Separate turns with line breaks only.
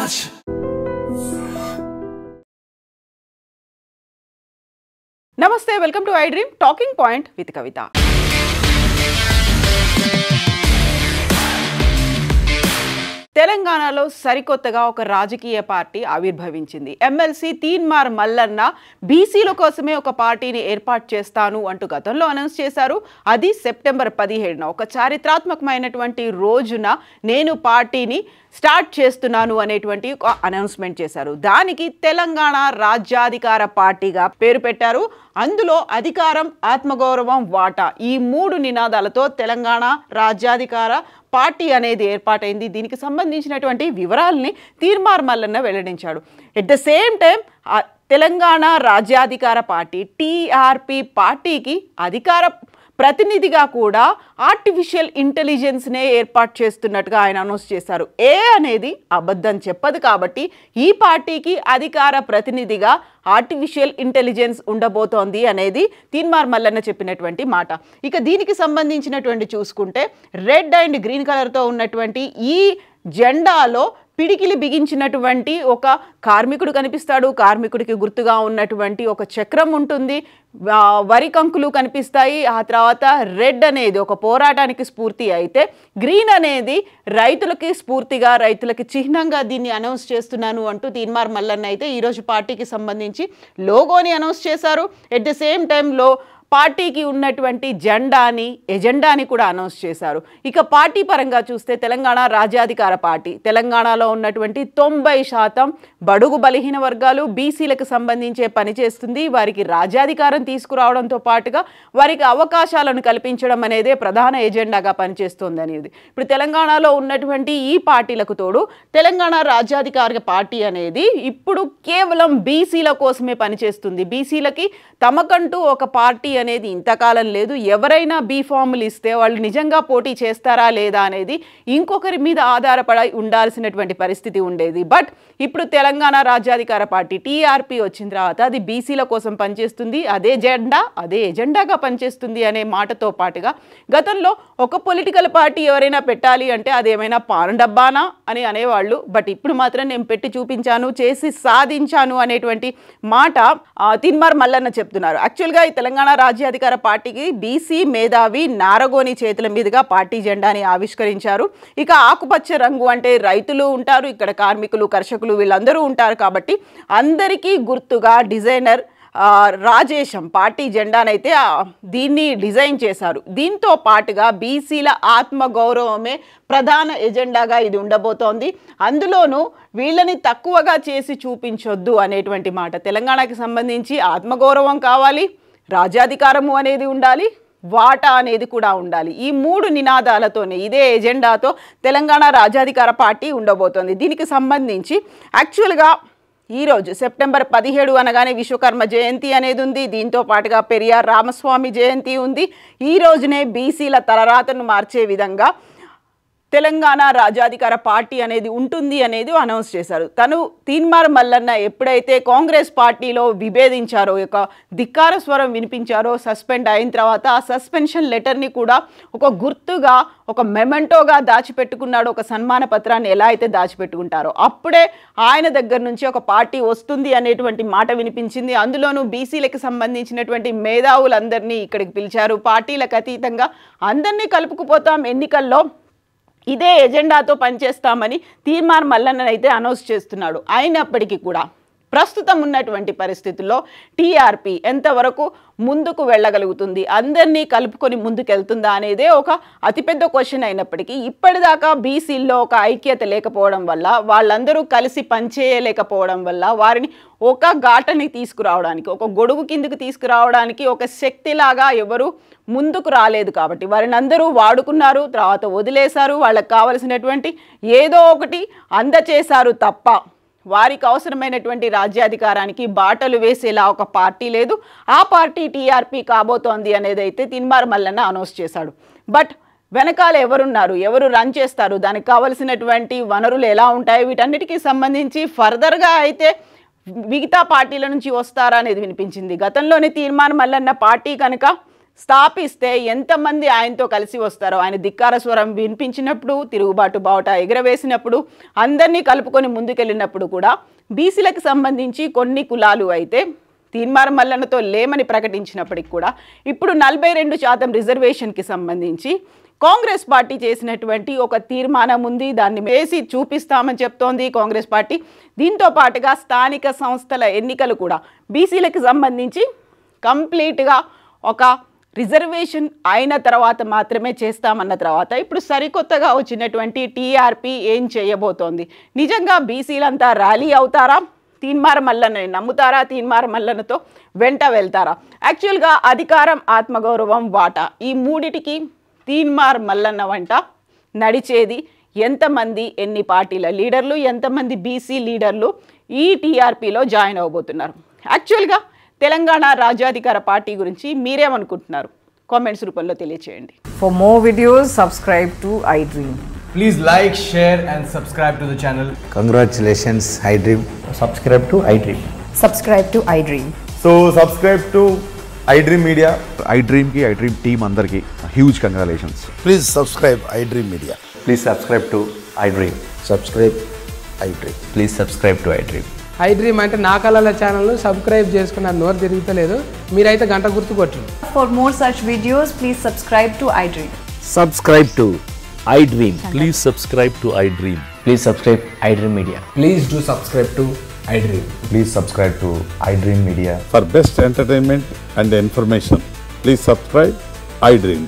Raj.
Namaste, welcome to iDream Talking Point with Kavita. తెలంగాణలో సరికొత్తగా ఒక రాజకీయ పార్టీ ఆవిర్భవించింది. ఎమ్మెల్సీ తీన్మార్ మల్లన్న బీసీల కోసమే ఒక పార్టీని ఏర్పాటు చేస్తాను అంటూ గతంలో అనౌన్స్ చేశారు. అది సెప్టెంబర్ 17న ఒక చారిత్రాత్మకమైనటువంటి రోజున నేను పార్టీని స్టార్ట్ చేస్తున్నాను అనేటువంటి ఒక అనౌన్స్మెంట్ చేశారు. దానికి తెలంగాణ రాజ్యాధికార పార్టీగా పేరు పెట్టారు. అందులో అధికారం, ఆత్మగౌరవం, వాటా ఈ మూడు నినాదాలతో తెలంగాణ రాజ్యాధికార పార్టీ అనేది ఏర్పాటైంది. దీనికి సంబంధించినటువంటి వివరాలని తీన్మార్ మల్లన్న వెల్లడించాడు. At the same time Telangana Rajyadhikara party TRP పార్టీకి అధికార ప్రతినిధిగా కూడా ఆర్టిఫిషియల్ ఇంటెలిజెన్స్నే ఏర్పాటు చేస్తున్నట్టుగా ఆయన అనౌన్స్ చేశారు. ఏ అనేది అబద్ధం చెప్పదు కాబట్టి ఈ పార్టీకి అధికార ప్రతినిధిగా ఆర్టిఫిషియల్ ఇంటెలిజెన్స్ ఉండబోతోంది అనేది తీన్మార్ మల్లన్న చెప్పినటువంటి మాట. ఇక దీనికి సంబంధించినటువంటి చూసుకుంటే రెడ్ అండ్ గ్రీన్ కలర్తో ఉన్నటువంటి ఈ జెండాలో పిడికిలి బిగించినటువంటి ఒక కార్మికుడు కనిపిస్తాడు. కార్మికుడికి గుర్తుగా ఉన్నటువంటి ఒక చక్రం ఉంటుంది. వరి కంకులు కనిపిస్తాయి. ఆ తర్వాత రెడ్ అనేది ఒక పోరాటానికి స్ఫూర్తి అయితే, గ్రీన్ అనేది రైతులకి స్ఫూర్తిగా, రైతులకి చిహ్నంగా దీన్ని అనౌన్స్ చేస్తున్నాను అంటూ తీన్మార్ మల్లన్న అయితే ఈరోజు పార్టీకి సంబంధించి లోగోని అనౌన్స్ చేశారు. ఎట్ ద సేమ్ టైంలో పార్టీకి ఉన్నటువంటి ఎజెండాని కూడా అనౌన్స్ చేశారు. ఇక పార్టీ పరంగా చూస్తే తెలంగాణ రాజ్యాధికార పార్టీ తెలంగాణలో ఉన్నటువంటి 90% బడుగు బలహీన వర్గాలు బీసీలకు సంబంధించే పనిచేస్తుంది. వారికి రాజ్యాధికారం తీసుకురావడంతో పాటుగా వారికి అవకాశాలను కల్పించడం అనేదే ప్రధాన ఎజెండాగా పనిచేస్తుంది అనేది. ఇప్పుడు తెలంగాణలో ఉన్నటువంటి ఈ పార్టీలకు తోడు తెలంగాణ రాజ్యాధికార పార్టీ అనేది ఇప్పుడు కేవలం బీసీల కోసమే పనిచేస్తుంది. బీసీలకి తమకంటూ ఒక పార్టీ అనేది ఇంతకాలం లేదు. ఎవరైనా బీ ఫార్ములు ఇస్తే వాళ్ళు నిజంగా పోటీ చేస్తారా లేదా అనేది ఇంకొకరి మీద ఆధారపడి ఉండాల్సినటువంటి పరిస్థితి ఉండేది. బట్ ఇప్పుడు తెలంగాణ రాజ్యాధికార పార్టీ టీఆర్పీ వచ్చిన తర్వాత అది బీసీల కోసం పనిచేస్తుంది. అదే ఎజెండాగా పనిచేస్తుంది అనే మాటతో పాటుగా గతంలో ఒక పొలిటికల్ పార్టీ ఎవరైనా పెట్టాలి అంటే అదేమైనా పాన్ డబ్బానా అని అనేవాళ్ళు. బట్ ఇప్పుడు మాత్రం నేను పెట్టి చూపించాను, చేసి సాధించాను అనేటువంటి మాట తీన్మార్ మల్లన్న చెప్తున్నారు. యాక్చువల్గా ఈ తెలంగాణ రాజ్యాధికార పార్టీకి బీసీ మేధావి నారగోని చేతుల మీదుగా పార్టీ జెండాని ఆవిష్కరించారు. ఇక ఆకుపచ్చ రంగు అంటే రైతులు ఉంటారు, ఇక్కడ కార్మికులు, కర్షకులు వీళ్ళందరూ ఉంటారు కాబట్టి అందరికీ గుర్తుగా డిజైనర్ రాజేశం పార్టీ జెండానైతే దీన్ని డిజైన్ చేశారు. దీంతో పాటుగా బీసీల ఆత్మగౌరవమే ప్రధాన ఎజెండాగా ఇది ఉండబోతోంది. అందులోనూ వీళ్ళని తక్కువగా చేసి చూపించొద్దు అనేటువంటి మాట. తెలంగాణకి సంబంధించి ఆత్మగౌరవం కావాలి, రాజ్యాధికారము అనేది ఉండాలి, వాటా అనేది కూడా ఉండాలి. ఈ మూడు నినాదాలతోనే ఇదే ఎజెండాతో తెలంగాణ రాజ్యాధికార పార్టీ ఉండబోతోంది. దీనికి సంబంధించి యాక్చువల్గా ఈరోజు సెప్టెంబర్ 17 అనగానే విశ్వకర్మ జయంతి అనేది ఉంది. దీంతో పాటుగా పెరియార్ రామస్వామి జయంతి ఉంది. ఈ రోజునే బీసీల తలరాతను మార్చే విధంగా తెలంగాణ రాజ్యాధికార పార్టీ అనేది ఉంటుంది అనేది అనౌన్స్ చేశారు. తను తీన్మార్ మల్లన్న ఎప్పుడైతే కాంగ్రెస్ పార్టీలో విభేదించారో, ఒక ధిక్కార స్వరం వినిపించారో, సస్పెండ్ అయిన తర్వాత ఆ సస్పెన్షన్ లెటర్ని కూడా ఒక గుర్తుగా, ఒక మెమెంటోగా దాచిపెట్టుకున్నాడు. ఒక సన్మాన పత్రాన్ని ఎలా అయితే దాచిపెట్టుకుంటారో అప్పుడే ఆయన దగ్గర నుంచి ఒక పార్టీ వస్తుంది అనేటువంటి మాట వినిపించింది. అందులోనూ బీసీలకు సంబంధించినటువంటి మేధావులందరినీ ఇక్కడికి పిలిచారు. పార్టీలకు అతీతంగా అందరినీ కలుపుకుపోతాం, ఎన్నికల్లో ఇదే ఎజెండాతో పనిచేస్తామని తీన్మార్ మల్లన్న అయితే అనౌన్స్ చేస్తున్నాడు. అయినప్పటికీ కూడా ప్రస్తుతం ఉన్నటువంటి పరిస్థితుల్లో టీఆర్పీ ఎంతవరకు ముందుకు వెళ్ళగలుగుతుంది, అందరినీ కలుపుకొని ముందుకెళ్తుందా అనేదే ఒక అతిపెద్ద క్వశ్చన్ అయినప్పటికీ ఇప్పటిదాకా బీసీల్లో ఒక ఐక్యత లేకపోవడం వల్ల, వాళ్ళందరూ కలిసి పనిచేయలేకపోవడం వల్ల వారిని ఒక ఘాటని తీసుకురావడానికి, ఒక గొడుగు కిందకు తీసుకురావడానికి ఒక శక్తిలాగా ఎవరు ముందుకు రాలేదు. కాబట్టి వారిని అందరూ వాడుకున్నారు, తర్వాత వదిలేశారు. వాళ్ళకి కావలసినటువంటి ఏదో ఒకటి అందచేశారు తప్ప వారికి అవసరమైనటువంటి రాజ్యాధికారానికి బాటలు వేసేలా ఒక పార్టీ లేదు. ఆ పార్టీ టీఆర్పీ కాబోతోంది అనేది అయితే తీన్మార్ మల్లన్న అనౌన్స్ చేశాడు. బట్ వెనకాల ఎవరున్నారు, ఎవరు రన్ చేస్తారు, దానికి కావలసినటువంటి వనరులు ఎలా ఉంటాయి, వీటన్నిటికీ సంబంధించి ఫర్దర్గా అయితే మిగతా పార్టీల నుంచి వస్తారా అనేది వినిపించింది. గతంలోనే తీన్మార్ మల్లన్న పార్టీ కనుక స్థాపిస్తే ఎంతమంది ఆయనతో కలిసి వస్తారో, ఆయన ధిక్కార స్వరం వినిపించినప్పుడు, తిరుగుబాటు బావుట ఎగరవేసినప్పుడు, అందరినీ కలుపుకొని ముందుకెళ్ళినప్పుడు కూడా బీసీలకు సంబంధించి కొన్ని కులాలు అయితే తీన్మార్ మల్లన్నతో లేమని ప్రకటించినప్పటికి కూడా ఇప్పుడు 42% రిజర్వేషన్కి సంబంధించి కాంగ్రెస్ పార్టీ చేసినటువంటి ఒక తీర్మానం ఉంది. దాన్ని వేసి చూపిస్తామని చెప్తోంది కాంగ్రెస్ పార్టీ. దీంతో పాటుగా స్థానిక సంస్థల ఎన్నికలు కూడా బీసీలకు సంబంధించి కంప్లీట్గా ఒక రిజర్వేషన్ అయిన తర్వాత మాత్రమే చేస్తామన్న తర్వాత ఇప్పుడు సరికొత్తగా వచ్చినటువంటి టీఆర్పీ ఏం చేయబోతోంది? నిజంగా బీసీలంతా ర్యాలీ అవుతారా? తీన్మార్ మల్లన్నని నమ్ముతారా? తీన్మార్ మల్లన్నతో వెంట వెళ్తారా? యాక్చువల్గా అధికారం, ఆత్మగౌరవం, వాటా ఈ మూడిటికి తీన్మార్ మల్లన్న వంట నడిచేది ఎంతమంది, ఎన్ని పార్టీల లీడర్లు, ఎంతమంది బీసీ లీడర్లు ఈ టీఆర్పీలో జాయిన్ అవ్వబోతున్నారు? యాక్చువల్గా తెలంగాణ రాజ్యాధికార పార్టీ గురించి మీరేమనుకుంటున్నారు? కామెంట్స్ రూపంలో తెలియచేయండి.
For more videos, subscribe to iDream.
Please like, share and subscribe to the channel.
Congratulations, iDream.
Subscribe to iDream.
Subscribe to iDream.
So subscribe to iDream Media.
iDream ki iDream team andarki huge congratulations.
Please subscribe iDream Media.
Please subscribe to iDream.
Subscribe iDream.
Please subscribe to iDream.
iDream అంటే నా కళల ఛానల్ను subscribe చేసుకున్న నోరు తిరుగుతలేదు, మీరైతే గంట గుర్తు కొట్టండి.
For more such videos, please subscribe to iDream.
Subscribe to iDream. Please subscribe to iDream.
Please subscribe iDream Media.
Please do subscribe to iDream.
Please subscribe to iDream Media.
For best entertainment and information, please subscribe iDream.